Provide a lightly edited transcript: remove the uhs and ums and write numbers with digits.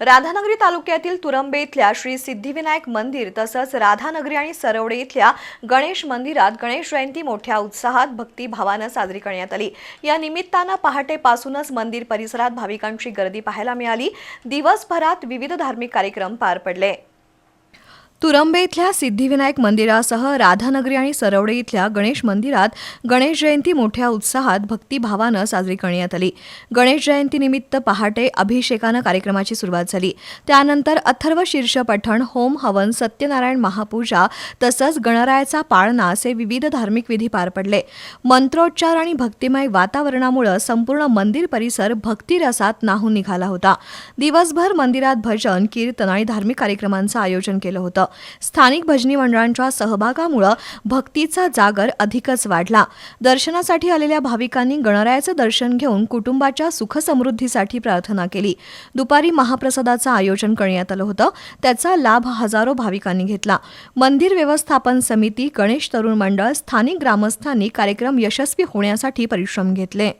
राधानगरी तालुक्यातील तुरंबे इथल्या श्री सिद्धिविनायक मंदिर तसंच राधानगरी आणि सरवडे इथल्या गणेश मंदिरात गणेश जयंती मोठ्या उत्साहात भक्तिभावानं साजरी करण्यात आली। या निमित्तानं पहाटेपासूनच मंदिर परिसरात भाविकांची गर्दी पाहायला मिळाली। दिवसभरात विविध धार्मिक कार्यक्रम पार पडले। तुरंबे इथल्या सिद्धिविनायक मंदिरासह राधानगरी आणि सरवडे इथल्या गणेश मंदिरात गणेश जयंती मोठ्या उत्साहात भक्तिभावानं साजरी करण्यात आली। गणेश जयंतीनिमित्त पहाटे अभिषेकानं कार्यक्रमाची सुरुवात झाली। त्यानंतर अथर्व शीर्ष पठण, होम हवन, सत्यनारायण महापूजा तसंच गणरायाचा पाळणा असे विविध धार्मिक विधी पार पडले। मंत्रोच्चार आणि भक्तिमय वातावरणामुळे संपूर्ण मंदिर परिसर भक्तिरसात न्हाऊन निघाला होता। दिवसभर मंदिरात भजन, कीर्तन आणि धार्मिक कार्यक्रमांचं आयोजन केलं होतं। स्थानिक भजनी मंडळांच्या सहभागामुळे भक्तीचा जागर अधिकच वाढला। दर्शनासाठी आलेल्या भाविकांनी गणरायाचं दर्शन घेऊन कुटुंबाच्या सुखसमृद्धीसाठी प्रार्थना केली। दुपारी महाप्रसादाचं आयोजन करण्यात आलं होतं, त्याचा लाभ हजारो भाविकांनी घेतला। मंदिर व्यवस्थापन समिती, गणेश तरुण मंडळ, स्थानिक ग्रामस्थांनी कार्यक्रम यशस्वी होण्यासाठी परिश्रम घेतले।